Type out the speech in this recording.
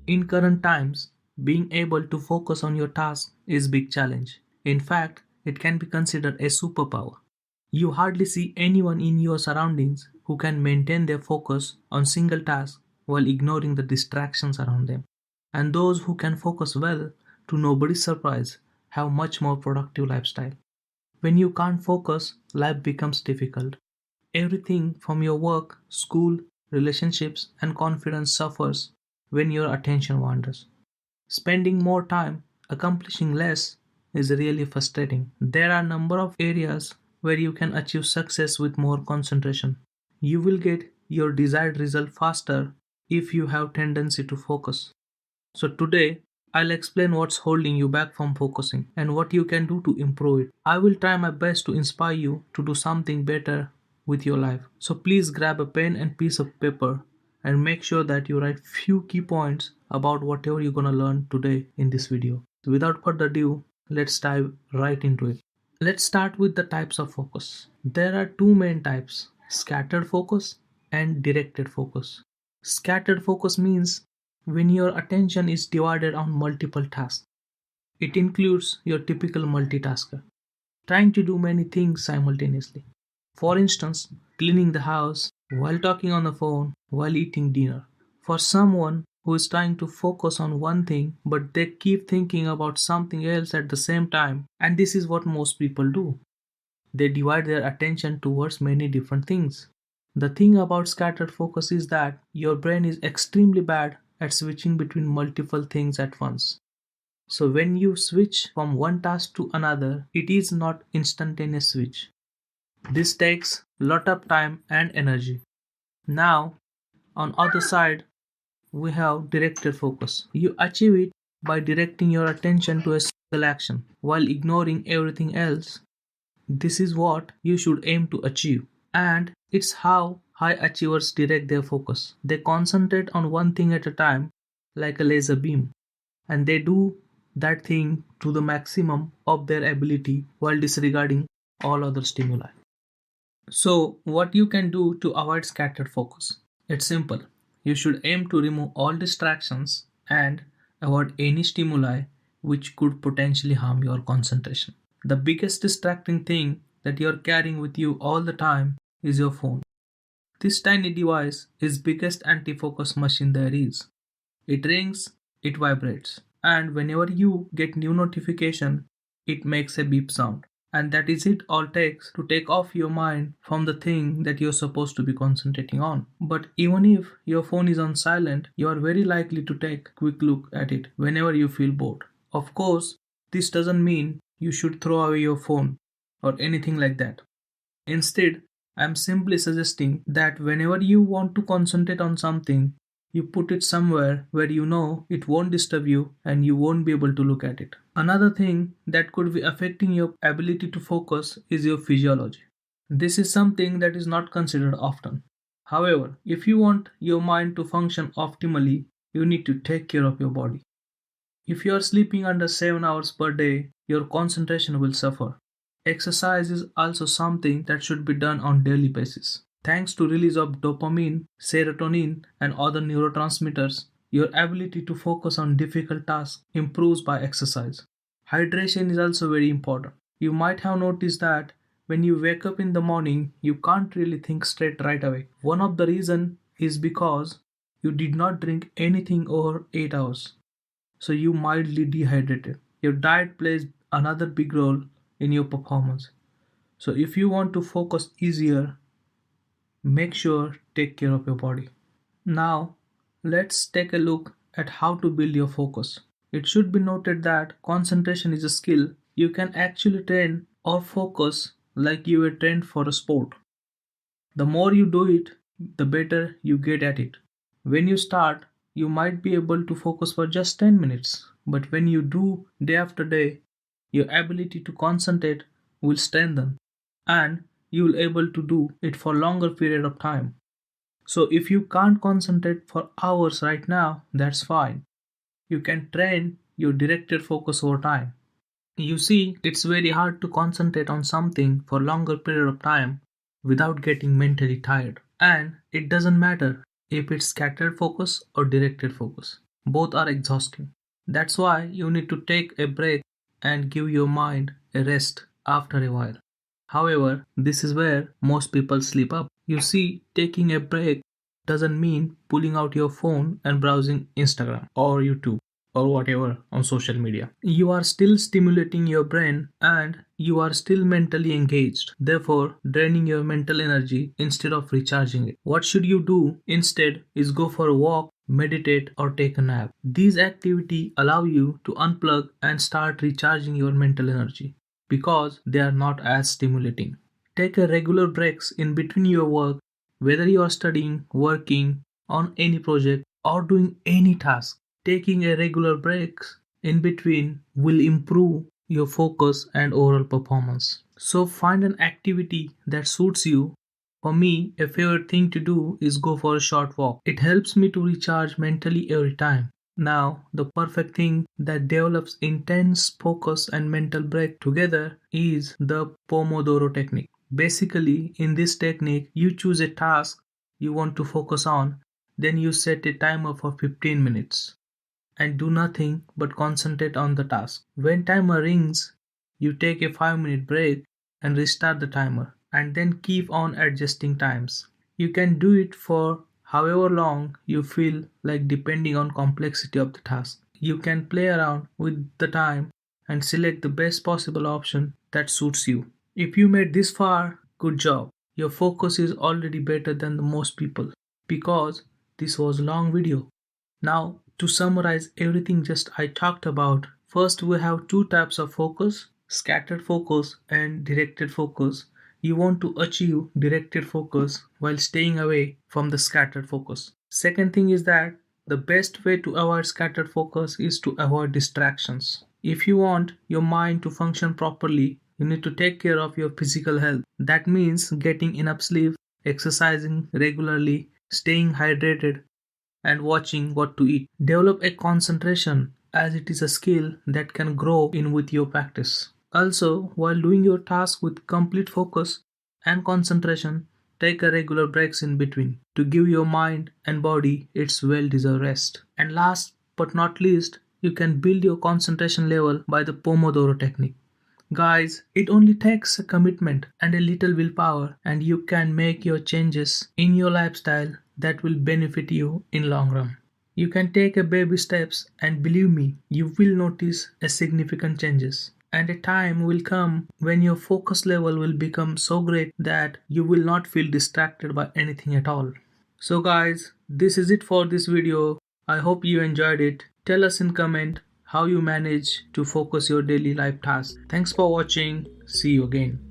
In current times, being able to focus on your task is a big challenge. In fact, it can be considered a superpower. You hardly see anyone in your surroundings who can maintain their focus on single task while ignoring the distractions around them. And those who can focus well, to nobody's surprise, have much more productive lifestyle. When you can't focus, life becomes difficult. Everything from your work, school, relationships, and confidence suffers when your attention wanders. Spending more time accomplishing less is really frustrating. There are a number of areas where you can achieve success with more concentration. You will get your desired result faster if you have tendency to focus. So today I'll explain what's holding you back from focusing and what you can do to improve it. I will try my best to inspire you to do something better with your life. So please grab a pen and piece of paper and make sure that you write few key points about whatever you're going to learn today in this video. So without further ado, let's dive right into it. Let's start with the types of focus. There are two main types: scattered focus and directed focus. Scattered focus means when your attention is divided on multiple tasks. It includes your typical multitasker, trying to do many things simultaneously. For instance, cleaning the house, while talking on the phone, while eating dinner. For someone who is trying to focus on one thing but they keep thinking about something else at the same time, and this is what most people do. They divide their attention towards many different things. The thing about scattered focus is that your brain is extremely bad at switching between multiple things at once. So when you switch from one task to another, it is not instantaneous switch. This takes lot of time and energy. Now, on other side, we have directed focus. You achieve it by directing your attention to a single action while ignoring everything else. This is what you should aim to achieve. And it's how high achievers direct their focus. They concentrate on one thing at a time, like a laser beam, and they do that thing to the maximum of their ability while disregarding all other stimuli. So, what you can do to avoid scattered focus? It's simple. You should aim to remove all distractions and avoid any stimuli which could potentially harm your concentration. The biggest distracting thing that you're carrying with you all the time is your phone. This tiny device is biggest anti-focus machine there is. It rings, it vibrates, and whenever you get new notification, it makes a beep sound. And that is it all takes to take off your mind from the thing that you're supposed to be concentrating on. But even if your phone is on silent, you are very likely to take a quick look at it whenever you feel bored. Of course, this doesn't mean you should throw away your phone or anything like that. Instead, I'm simply suggesting that whenever you want to concentrate on something, you put it somewhere where you know it won't disturb you and you won't be able to look at it. Another thing that could be affecting your ability to focus is your physiology. This is something that is not considered often. However, if you want your mind to function optimally, you need to take care of your body. If you are sleeping under 7 hours per day, your concentration will suffer. Exercise is also something that should be done on daily basis. Thanks to release of dopamine, serotonin and other neurotransmitters, your ability to focus on difficult tasks improves by exercise. Hydration is also very important. You might have noticed that when you wake up in the morning, you can't really think straight right away. One of the reasons is because you did not drink anything over 8 hours. So you mildly dehydrated. Your diet plays another big role in your performance. So if you want to focus easier, make sure take care of your body. Now, let's take a look at how to build your focus. It should be noted that concentration is a skill you can actually train or focus like you were trained for a sport. The more you do it, the better you get at it. When you start, you might be able to focus for just 10 minutes, but when you do day after day, your ability to concentrate will strengthen and you will able to do it for longer period of time. So if you can't concentrate for hours right now, that's fine. You can train your directed focus over time. You see, it's very hard to concentrate on something for longer period of time without getting mentally tired. And it doesn't matter if it's scattered focus or directed focus, both are exhausting. That's why you need to take a break and give your mind a rest after a while. However, this is where most people slip up. You see, taking a break doesn't mean pulling out your phone and browsing Instagram or YouTube or whatever on social media. You are still stimulating your brain and you are still mentally engaged, therefore, draining your mental energy instead of recharging it. What should you do instead is go for a walk, meditate, or take a nap. These activities allow you to unplug and start recharging your mental energy because they are not as stimulating. Take a regular breaks in between your work, whether you are studying, working on any project, or doing any task. Taking a regular breaks in between will improve your focus and overall performance. So find an activity that suits you. For me, a favorite thing to do is go for a short walk. It helps me to recharge mentally every time. Now, the perfect thing that develops intense focus and mental break together is the Pomodoro technique. Basically, in this technique, you choose a task you want to focus on, then you set a timer for 15 minutes and do nothing but concentrate on the task. When timer rings, you take a 5-minute break and restart the timer and then keep on adjusting times. You can do it for however long you feel like depending on complexity of the task. You can play around with the time and select the best possible option that suits you. If you made this far, good job. Your focus is already better than the most people because this was a long video. Now, to summarize everything just I talked about, first we have two types of focus, scattered focus and directed focus. You want to achieve directed focus while staying away from the scattered focus. Second thing is that the best way to avoid scattered focus is to avoid distractions. If you want your mind to function properly, you need to take care of your physical health. That means getting enough sleep, exercising regularly, staying hydrated, and watching what to eat. Develop a concentration as it is a skill that can grow in with your practice. Also, while doing your task with complete focus and concentration, take a regular breaks in between to give your mind and body its well-deserved rest. And last but not least, you can build your concentration level by the Pomodoro technique. Guys, it only takes a commitment and a little willpower, and you can make your changes in your lifestyle that will benefit you in long run. You can take a baby steps and believe me, you will notice a significant changes. And a time will come when your focus level will become so great that you will not feel distracted by anything at all. So guys, this is it for this video. I hope you enjoyed it. Tell us in comment how you manage to focus your daily life tasks. Thanks for watching. See you again.